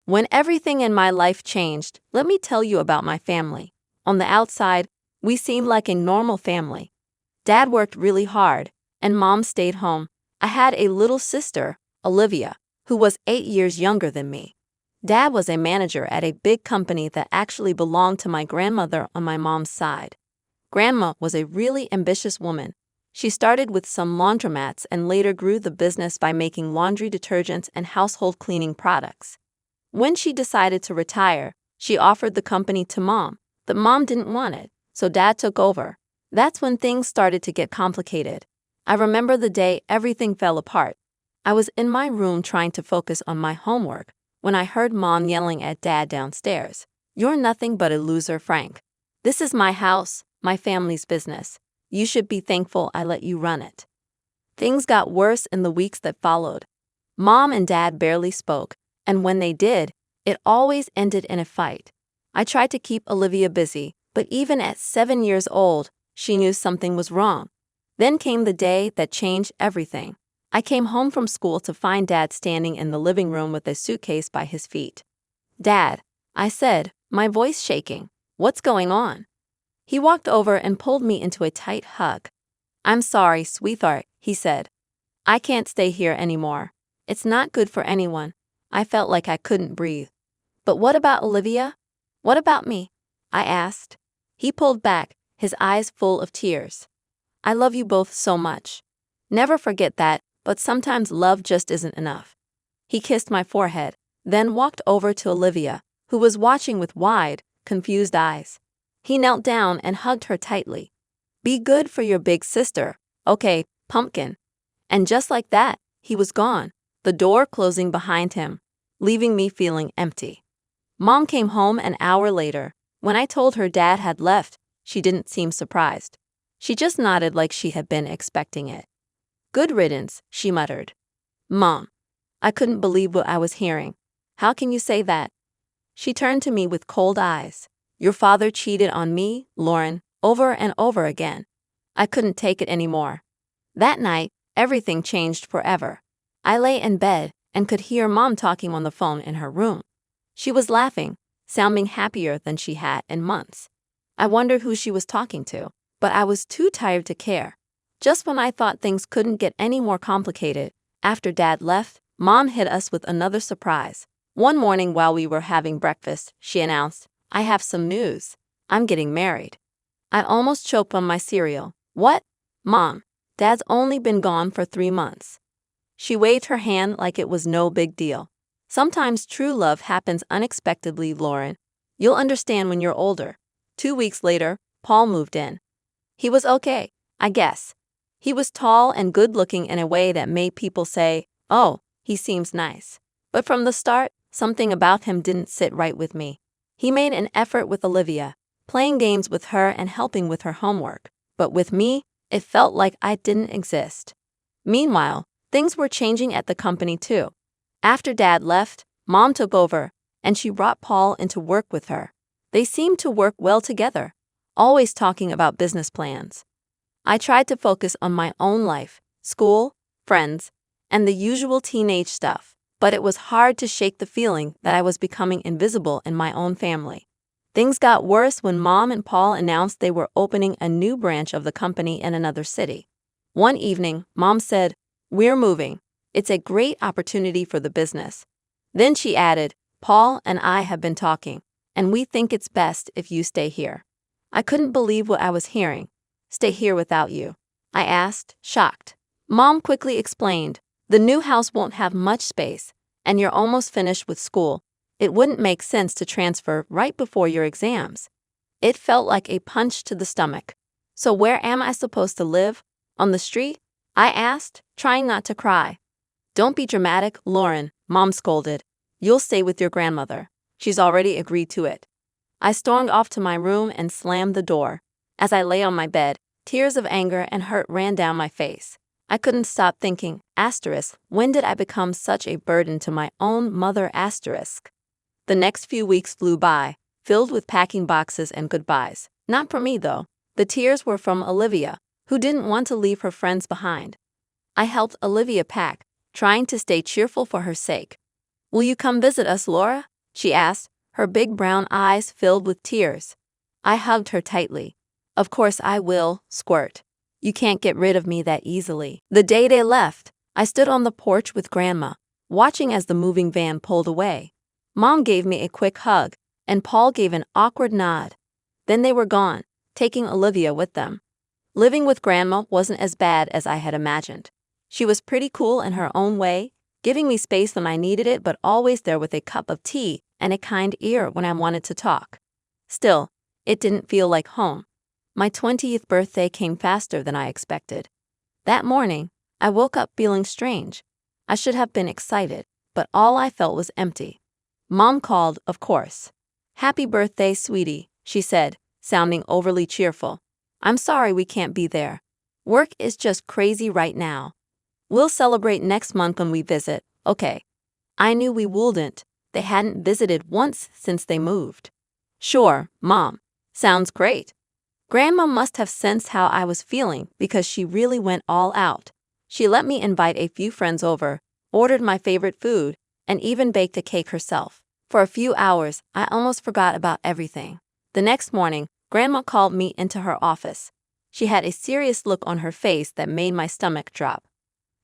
When everything in my life changed, let me tell you about my family. On the outside, we seemed like a normal family. Dad worked really hard, and Mom stayed home. I had a little sister, Olivia, who was 8 years younger than me. Dad was a manager at a big company that actually belonged to my grandmother on my mom's side. Grandma was a really ambitious woman. She started with some laundromats and later grew the business by making laundry detergents and household cleaning products. When she decided to retire, she offered the company to Mom, but Mom didn't want it, so Dad took over. That's when things started to get complicated. I remember the day everything fell apart. I was in my room trying to focus on my homework when I heard Mom yelling at Dad downstairs. "You're nothing but a loser, Frank. This is my house, my family's business. You should be thankful I let you run it." Things got worse in the weeks that followed. Mom and Dad barely spoke, and when they did, it always ended in a fight. I tried to keep Olivia busy, but even at 7 years old, she knew something was wrong. Then came the day that changed everything. I came home from school to find Dad standing in the living room with a suitcase by his feet. "Dad," I said, my voice shaking, "what's going on?" He walked over and pulled me into a tight hug. "I'm sorry, sweetheart," he said. "I can't stay here anymore. It's not good for anyone." I felt like I couldn't breathe. "But what about Olivia? What about me?" I asked. He pulled back, his eyes full of tears. "I love you both so much. Never forget that, but sometimes love just isn't enough." He kissed my forehead, then walked over to Olivia, who was watching with wide, confused eyes. He knelt down and hugged her tightly. "Be good for your big sister, okay, pumpkin?" And just like that, he was gone, the door closing behind him, leaving me feeling empty. Mom came home an hour later. When I told her Dad had left, she didn't seem surprised. She just nodded like she had been expecting it. "Good riddance," she muttered. "Mom." I couldn't believe what I was hearing. "How can you say that?" She turned to me with cold eyes. "Your father cheated on me, Lauren, over and over again." I couldn't take it anymore. That night, everything changed forever. I lay in bed and could hear Mom talking on the phone in her room. She was laughing, sounding happier than she had in months. I wondered who she was talking to, but I was too tired to care. Just when I thought things couldn't get any more complicated, after Dad left, Mom hit us with another surprise. One morning while we were having breakfast, she announced, "I have some news. I'm getting married." I almost choked on my cereal. "What? Mom, Dad's only been gone for 3 months." She waved her hand like it was no big deal. "Sometimes true love happens unexpectedly, Lauren. You'll understand when you're older." 2 weeks later, Paul moved in. He was okay, I guess. He was tall and good-looking in a way that made people say, "Oh, he seems nice." But from the start, something about him didn't sit right with me. He made an effort with Olivia, playing games with her and helping with her homework. But with me, it felt like I didn't exist. Meanwhile, things were changing at the company too. After Dad left, Mom took over, and she brought Paul into work with her. They seemed to work well together, always talking about business plans. I tried to focus on my own life, school, friends, and the usual teenage stuff, but it was hard to shake the feeling that I was becoming invisible in my own family. Things got worse when Mom and Paul announced they were opening a new branch of the company in another city. One evening, Mom said, "We're moving. It's a great opportunity for the business." Then she added, "Paul and I have been talking, and we think it's best if you stay here." I couldn't believe what I was hearing. "Stay here without you?" I asked, shocked. Mom quickly explained, "The new house won't have much space, and you're almost finished with school. It wouldn't make sense to transfer right before your exams." It felt like a punch to the stomach. "So where am I supposed to live? On the street?" I asked, trying not to cry. "Don't be dramatic, Lauren," Mom scolded. "You'll stay with your grandmother. She's already agreed to it." I stormed off to my room and slammed the door. As I lay on my bed, tears of anger and hurt ran down my face. I couldn't stop thinking, when did I become such a burden to my own mother? The next few weeks flew by, filled with packing boxes and goodbyes. Not for me, though. The tears were from Olivia, who didn't want to leave her friends behind. I helped Olivia pack, trying to stay cheerful for her sake. "Will you come visit us, Laura?" she asked, her big brown eyes filled with tears. I hugged her tightly. Of course I will, squirt. You can't get rid of me that easily. The day they left, I stood on the porch with Grandma, watching as the moving van pulled away. Mom gave me a quick hug, and Paul gave an awkward nod. Then they were gone, taking Olivia with them. Living with Grandma wasn't as bad as I had imagined. She was pretty cool in her own way, giving me space when I needed it but always there with a cup of tea and a kind ear when I wanted to talk. Still, it didn't feel like home. My 20th birthday came faster than I expected. That morning, I woke up feeling strange. I should have been excited, but all I felt was empty. Mom called, of course. "Happy birthday, sweetie," she said, sounding overly cheerful. "I'm sorry we can't be there. Work is just crazy right now. We'll celebrate next month when we visit, okay?" I knew we wouldn't. They hadn't visited once since they moved. "Sure, Mom. Sounds great." Grandma must have sensed how I was feeling because she really went all out. She let me invite a few friends over, ordered my favorite food, and even baked a cake herself. For a few hours, I almost forgot about everything. The next morning, Grandma called me into her office. She had a serious look on her face that made my stomach drop.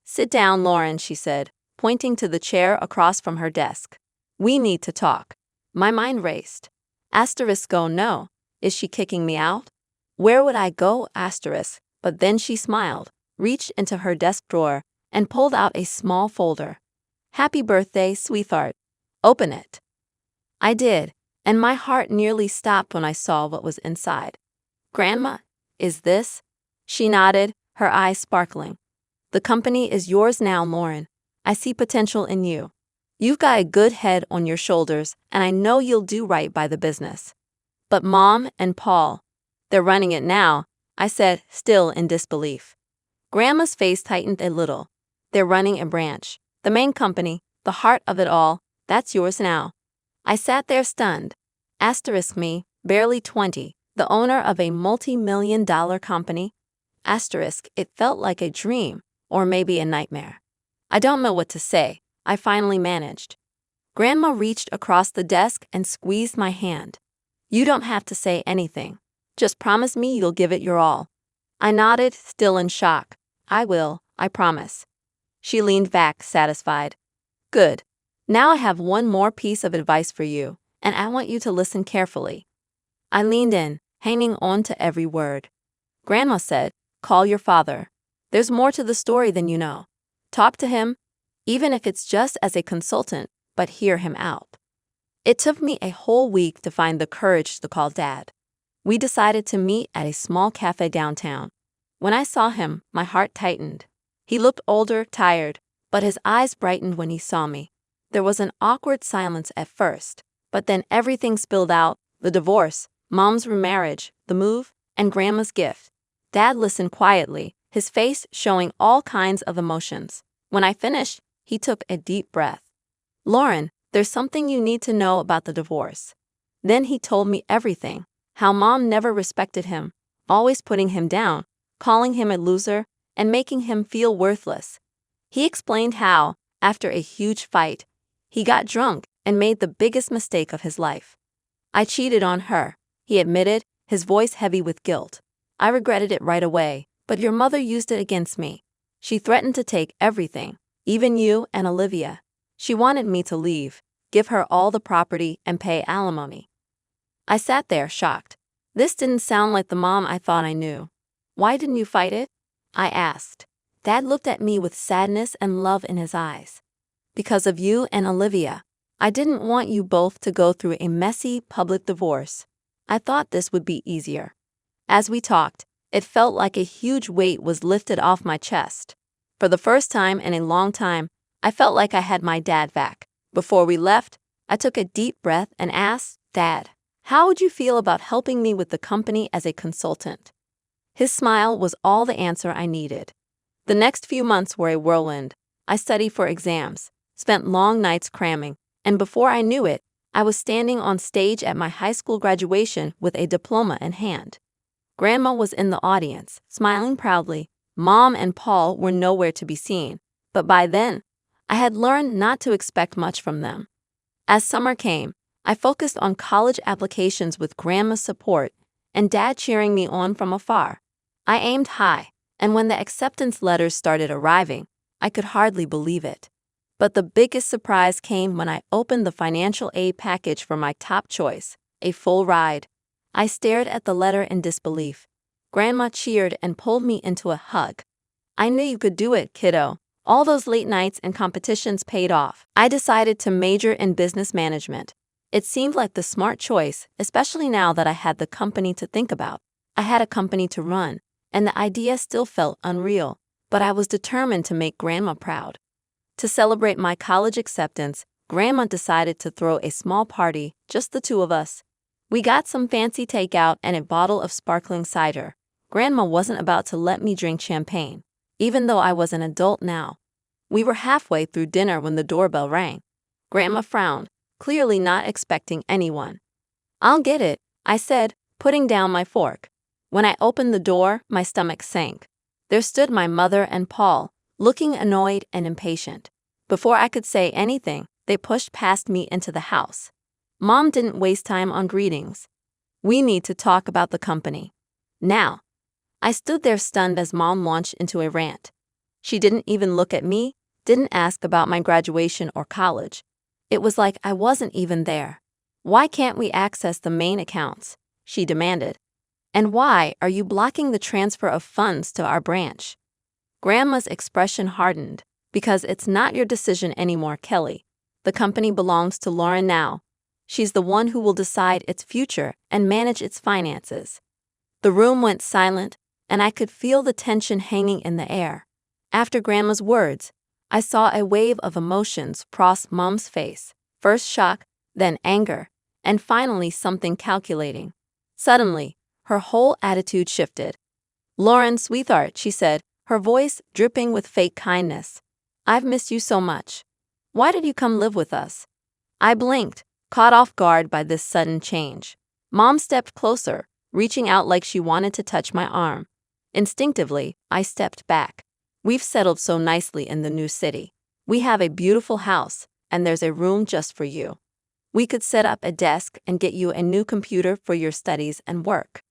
"Sit down, Lauren," she said, pointing to the chair across from her desk. "We need to talk." My mind raced. Asterisk, no. Is she kicking me out? Where would I go? Asterisk. But then she smiled, reached into her desk drawer, and pulled out a small folder. "Happy birthday, sweetheart. Open it." I did, and my heart nearly stopped when I saw what was inside. "Grandma, is this?" She nodded, her eyes sparkling. "The company is yours now, Lauren. I see potential in you. You've got a good head on your shoulders, and I know you'll do right by the business." "But Mom and Paul, they're running it now," I said, still in disbelief. Grandma's face tightened a little. "They're running a branch. The main company, the heart of it all, that's yours now." I sat there stunned. Asterisk me, barely 20, the owner of a multi-million-dollar company. Asterisk, it felt like a dream, or maybe a nightmare. I don't know what to say, I finally managed. Grandma reached across the desk and squeezed my hand. "You don't have to say anything. Just promise me you'll give it your all." I nodded, still in shock. "I will, I promise." She leaned back, satisfied. "Good. Now I have one more piece of advice for you, and I want you to listen carefully." I leaned in, hanging on to every word. Grandma said, "Call your father. There's more to the story than you know. Talk to him, even if it's just as a consultant, but hear him out." It took me a whole week to find the courage to call Dad. We decided to meet at a small cafe downtown. When I saw him, my heart tightened. He looked older, tired, but his eyes brightened when he saw me. There was an awkward silence at first, but then everything spilled out: the divorce, Mom's remarriage, the move, and Grandma's gift. Dad listened quietly, his face showing all kinds of emotions. When I finished, he took a deep breath. "Lauren, there's something you need to know about the divorce." Then he told me everything: how Mom never respected him, always putting him down, calling him a loser, and making him feel worthless. He explained how, after a huge fight, he got drunk and made the biggest mistake of his life. "I cheated on her," he admitted, his voice heavy with guilt. "I regretted it right away, but your mother used it against me. She threatened to take everything, even you and Olivia. She wanted me to leave, give her all the property, and pay alimony." I sat there, shocked. This didn't sound like the mom I thought I knew. "Why didn't you fight it?" I asked. Dad looked at me with sadness and love in his eyes. "Because of you and Olivia. I didn't want you both to go through a messy, public divorce. I thought this would be easier." As we talked, it felt like a huge weight was lifted off my chest. For the first time in a long time, I felt like I had my dad back. Before we left, I took a deep breath and asked, "Dad, how would you feel about helping me with the company as a consultant?" His smile was all the answer I needed. The next few months were a whirlwind. I studied for exams, spent long nights cramming, and before I knew it, I was standing on stage at my high school graduation with a diploma in hand. Grandma was in the audience, smiling proudly. Mom and Paul were nowhere to be seen, but by then, I had learned not to expect much from them. As summer came, I focused on college applications with Grandma's support and Dad cheering me on from afar. I aimed high, and when the acceptance letters started arriving, I could hardly believe it. But the biggest surprise came when I opened the financial aid package for my top choice, a full ride. I stared at the letter in disbelief. Grandma cheered and pulled me into a hug. I knew you could do it, kiddo. All those late nights and competitions paid off. I decided to major in business management. It seemed like the smart choice, especially now that I had the company to think about. I had a company to run, and the idea still felt unreal, but I was determined to make Grandma proud. To celebrate my college acceptance, Grandma decided to throw a small party, just the two of us. We got some fancy takeout and a bottle of sparkling cider. Grandma wasn't about to let me drink champagne, even though I was an adult now. We were halfway through dinner when the doorbell rang. Grandma frowned, clearly not expecting anyone. "I'll get it," I said, putting down my fork. When I opened the door, my stomach sank. There stood my mother and Paul, looking annoyed and impatient. Before I could say anything, they pushed past me into the house. Mom didn't waste time on greetings. "We need to talk about the company now." I stood there stunned as Mom launched into a rant. She didn't even look at me, didn't ask about my graduation or college. It was like I wasn't even there. "Why can't we access the main accounts?" she demanded. "And why are you blocking the transfer of funds to our branch?" Grandma's expression hardened. "Because it's not your decision anymore, Kelly. The company belongs to Lauren now. She's the one who will decide its future and manage its finances." The room went silent, and I could feel the tension hanging in the air. After Grandma's words, I saw a wave of emotions cross Mom's face. First shock, then anger, and finally something calculating. Suddenly, her whole attitude shifted. "Lauren, sweetheart," she said, her voice dripping with fake kindness. "I've missed you so much. Why did you come live with us?" I blinked, caught off guard by this sudden change. Mom stepped closer, reaching out like she wanted to touch my arm. Instinctively, I stepped back. "We've settled so nicely in the new city. We have a beautiful house, and there's a room just for you. We could set up a desk and get you a new computer for your studies and work."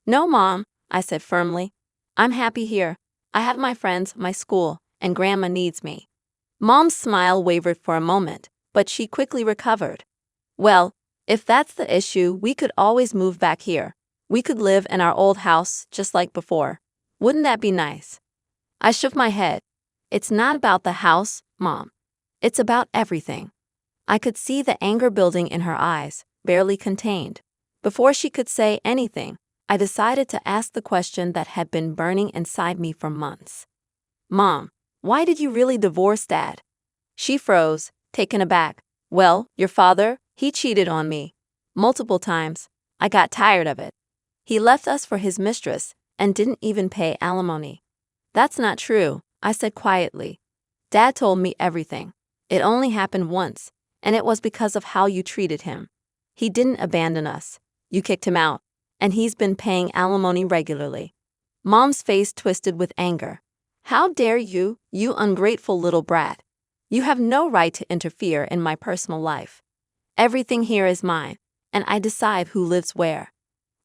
"No, Mom," I said firmly. "I'm happy here. I have my friends, my school, and Grandma needs me." Mom's smile wavered for a moment, but she quickly recovered. "Well, if that's the issue, we could always move back here. We could live in our old house just like before. Wouldn't that be nice?" I shook my head. "It's not about the house, Mom. It's about everything." I could see the anger building in her eyes, barely contained. Before she could say anything, I decided to ask the question that had been burning inside me for months. "Mom, why did you really divorce Dad?" She froze, taken aback. "Well, your father, he cheated on me. Multiple times. I got tired of it. He left us for his mistress and didn't even pay alimony." "That's not true," I said quietly. "Dad told me everything. It only happened once, and it was because of how you treated him. He didn't abandon us. You kicked him out, and he's been paying alimony regularly." Mom's face twisted with anger. "How dare you, you ungrateful little brat. You have no right to interfere in my personal life. Everything here is mine, and I decide who lives where."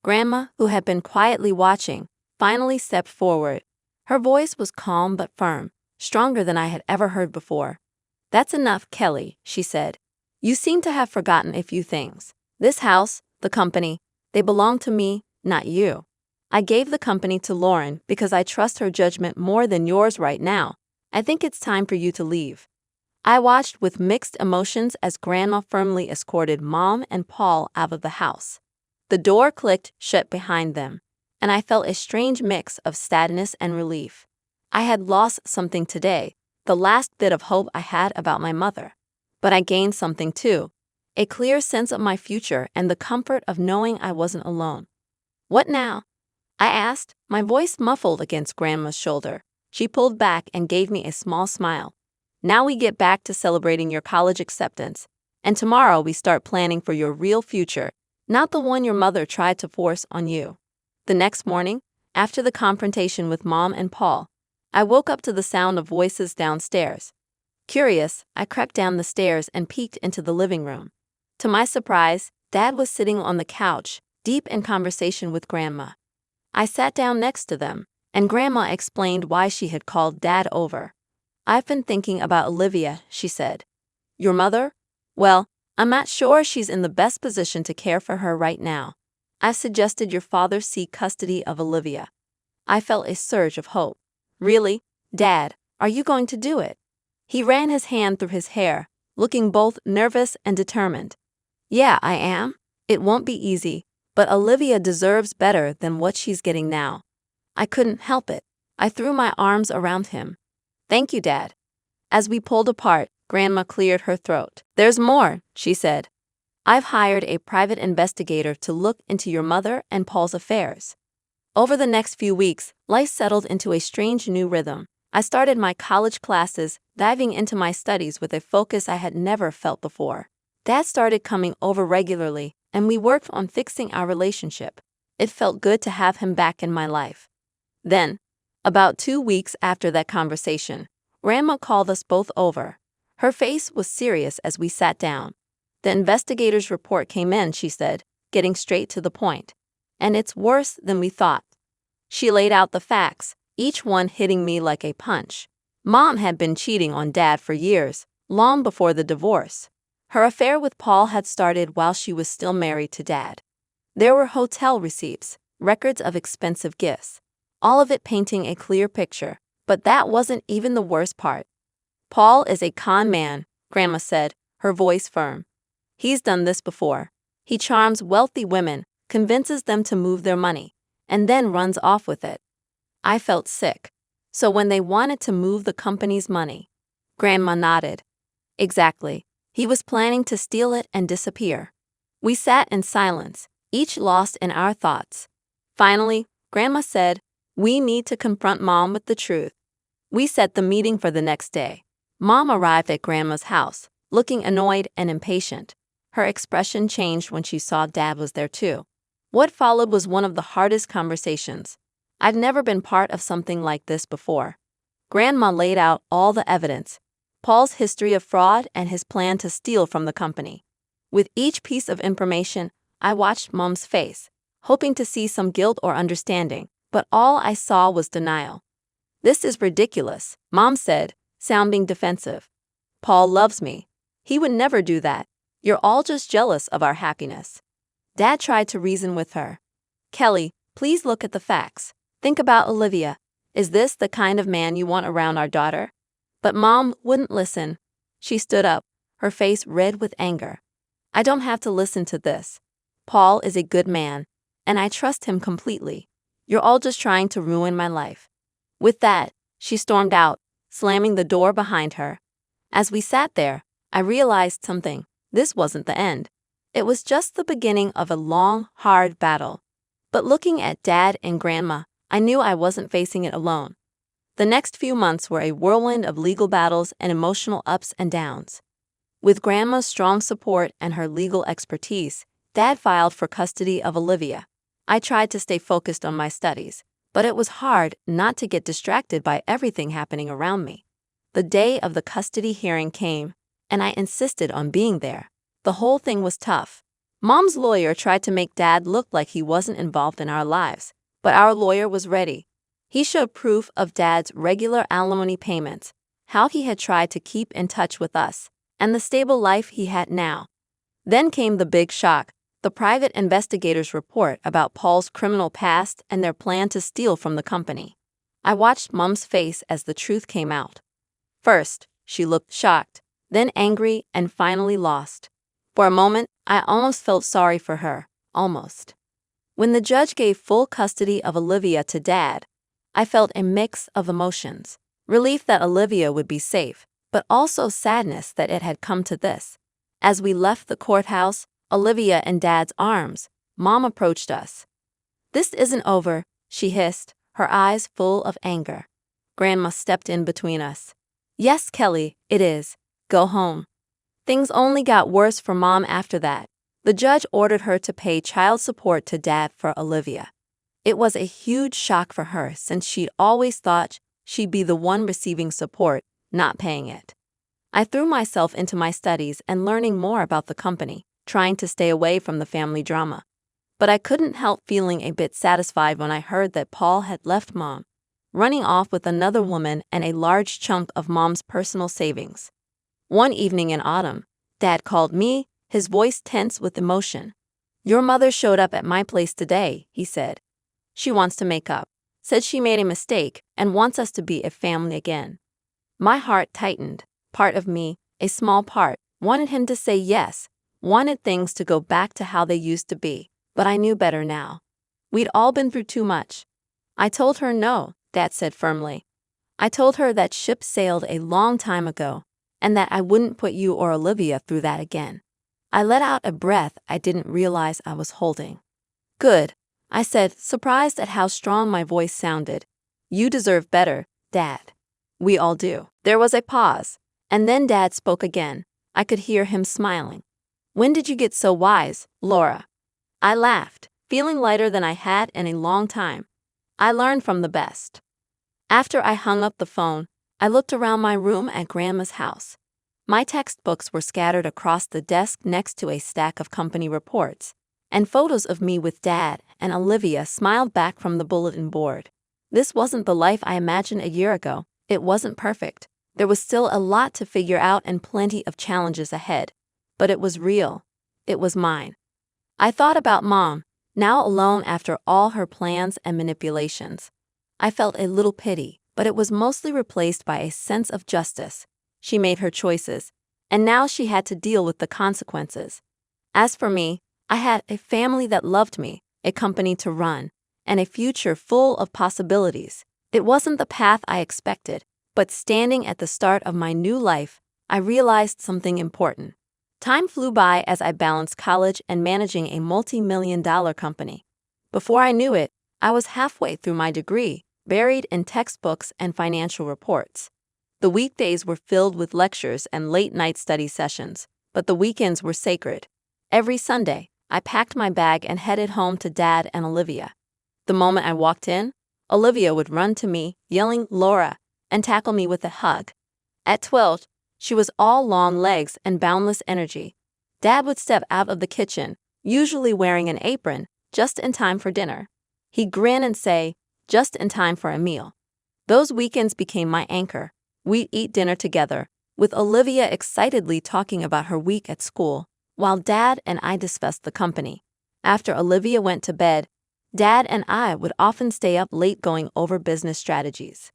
Grandma, who had been quietly watching, finally stepped forward. Her voice was calm but firm, stronger than I had ever heard before. "That's enough, Kelly," she said. "You seem to have forgotten a few things. This house, the company, they belong to me, not you. I gave the company to Lauren because I trust her judgment more than yours right now. I think it's time for you to leave." I watched with mixed emotions as Grandma firmly escorted Mom and Paul out of the house. The door clicked shut behind them, and I felt a strange mix of sadness and relief. I had lost something today, the last bit of hope I had about my mother. But I gained something too, a clear sense of my future and the comfort of knowing I wasn't alone. "What now?" I asked, my voice muffled against Grandma's shoulder. She pulled back and gave me a small smile. "Now we get back to celebrating your college acceptance, and tomorrow we start planning for your real future, not the one your mother tried to force on you." The next morning, after the confrontation with Mom and Paul, I woke up to the sound of voices downstairs. Curious, I crept down the stairs and peeked into the living room. To my surprise, Dad was sitting on the couch, deep in conversation with Grandma. I sat down next to them, and Grandma explained why she had called Dad over. "I've been thinking about Olivia," she said. "Your mother? Well, I'm not sure she's in the best position to care for her right now. I've suggested your father seek custody of Olivia." I felt a surge of hope. "Really? Dad, are you going to do it?" He ran his hand through his hair, looking both nervous and determined. "Yeah, I am. It won't be easy, but Olivia deserves better than what she's getting now." I couldn't help it. I threw my arms around him. "Thank you, Dad." As we pulled apart, Grandma cleared her throat. "There's more," she said. "I've hired a private investigator to look into your mother and Paul's affairs." Over the next few weeks, life settled into a strange new rhythm. I started my college classes, diving into my studies with a focus I had never felt before. Dad started coming over regularly, and we worked on fixing our relationship. It felt good to have him back in my life. Then, about 2 weeks after that conversation, Grandma called us both over. Her face was serious as we sat down. "The investigator's report came in," she said, getting straight to the point. "And it's worse than we thought." She laid out the facts, each one hitting me like a punch. Mom had been cheating on Dad for years, long before the divorce. Her affair with Paul had started while she was still married to Dad. There were hotel receipts, records of expensive gifts, all of it painting a clear picture, but that wasn't even the worst part. "Paul is a con man," Grandma said, her voice firm. "He's done this before. He charms wealthy women, convinces them to move their money, and then runs off with it." I felt sick. "So when they wanted to move the company's money?" Grandma nodded. "Exactly. He was planning to steal it and disappear." We sat in silence, each lost in our thoughts. Finally, Grandma said, "We need to confront Mom with the truth." We set the meeting for the next day. Mom arrived at Grandma's house, looking annoyed and impatient. Her expression changed when she saw Dad was there too. What followed was one of the hardest conversations. I've never been part of something like this before. Grandma laid out all the evidence: Paul's history of fraud and his plan to steal from the company. With each piece of information, I watched Mom's face, hoping to see some guilt or understanding, but all I saw was denial. "This is ridiculous," Mom said, sounding defensive. "Paul loves me. He would never do that. You're all just jealous of our happiness." Dad tried to reason with her. "Kelly, please look at the facts. Think about Olivia. Is this the kind of man you want around our daughter?" But Mom wouldn't listen. She stood up, her face red with anger. "I don't have to listen to this. Paul is a good man, and I trust him completely. You're all just trying to ruin my life." With that, she stormed out, slamming the door behind her. As we sat there, I realized something. This wasn't the end. It was just the beginning of a long, hard battle. But looking at Dad and Grandma, I knew I wasn't facing it alone. The next few months were a whirlwind of legal battles and emotional ups and downs. With Grandma's strong support and her legal expertise, Dad filed for custody of Olivia. I tried to stay focused on my studies, but it was hard not to get distracted by everything happening around me. The day of the custody hearing came, and I insisted on being there. The whole thing was tough. Mom's lawyer tried to make Dad look like he wasn't involved in our lives, but our lawyer was ready. He showed proof of Dad's regular alimony payments, how he had tried to keep in touch with us, and the stable life he had now. Then came the big shock: the private investigator's report about Paul's criminal past and their plan to steal from the company. I watched Mom's face as the truth came out. First, she looked shocked, then angry, and finally lost. For a moment, I almost felt sorry for her, almost. When the judge gave full custody of Olivia to Dad, I felt a mix of emotions: relief that Olivia would be safe, but also sadness that it had come to this. As we left the courthouse, Olivia in Dad's arms, Mom approached us. "This isn't over," she hissed, her eyes full of anger. Grandma stepped in between us. "Yes, Kelly, it is. Go home." Things only got worse for Mom after that. The judge ordered her to pay child support to Dad for Olivia. It was a huge shock for her since she'd always thought she'd be the one receiving support, not paying it. I threw myself into my studies and learning more about the company, trying to stay away from the family drama. But I couldn't help feeling a bit satisfied when I heard that Paul had left Mom, running off with another woman and a large chunk of Mom's personal savings. One evening in autumn, Dad called me, his voice tense with emotion. "Your mother showed up at my place today," he said. "She wants to make up. Said she made a mistake and wants us to be a family again." My heart tightened. Part of me, a small part, wanted him to say yes, wanted things to go back to how they used to be, but I knew better now. We'd all been through too much. I told her no, Dad said firmly. I told her that ship sailed a long time ago, and that I wouldn't put you or Olivia through that again. I let out a breath I didn't realize I was holding. "Good," I said, surprised at how strong my voice sounded. "You deserve better, Dad." "We all do." There was a pause, and then Dad spoke again. I could hear him smiling. "When did you get so wise, Laura?" I laughed, feeling lighter than I had in a long time. "I learned from the best." After I hung up the phone, I looked around my room at Grandma's house. My textbooks were scattered across the desk next to a stack of company reports, and photos of me with Dad and Olivia smiled back from the bulletin board. This wasn't the life I imagined a year ago. It wasn't perfect. There was still a lot to figure out and plenty of challenges ahead. But it was real. It was mine. I thought about Mom, now alone after all her plans and manipulations. I felt a little pity, but it was mostly replaced by a sense of justice. She made her choices, and now she had to deal with the consequences. As for me, I had a family that loved me, a company to run, and a future full of possibilities. It wasn't the path I expected, but standing at the start of my new life, I realized something important. Time flew by as I balanced college and managing a multi-million-dollar company. Before I knew it, I was halfway through my degree, buried in textbooks and financial reports. The weekdays were filled with lectures and late-night study sessions, but the weekends were sacred. Every Sunday, I packed my bag and headed home to Dad and Olivia. The moment I walked in, Olivia would run to me, yelling, "Laura," and tackle me with a hug. At 12, she was all long legs and boundless energy. Dad would step out of the kitchen, usually wearing an apron, just in time for dinner. He'd grin and say, "Just in time for a meal." Those weekends became my anchor. We'd eat dinner together, with Olivia excitedly talking about her week at school, while Dad and I discussed the company. After Olivia went to bed, Dad and I would often stay up late going over business strategies.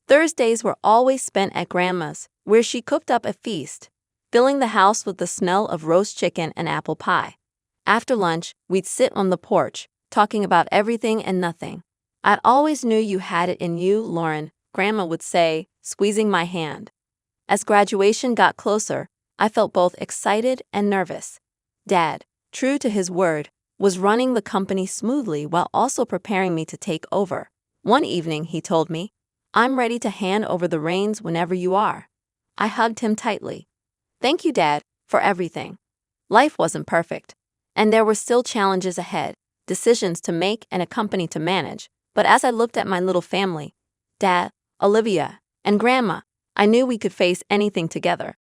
Thursdays were always spent at Grandma's, where she cooked up a feast, filling the house with the smell of roast chicken and apple pie. After lunch, we'd sit on the porch, talking about everything and nothing. "I always knew you had it in you, Lauren," Grandma would say, squeezing my hand. As graduation got closer, I felt both excited and nervous. Dad, true to his word, was running the company smoothly while also preparing me to take over. One evening, he told me, "I'm ready to hand over the reins whenever you are." I hugged him tightly. "Thank you, Dad, for everything." Life wasn't perfect, and there were still challenges ahead, decisions to make and a company to manage. But as I looked at my little family, Dad, Olivia, and Grandma, I knew we could face anything together.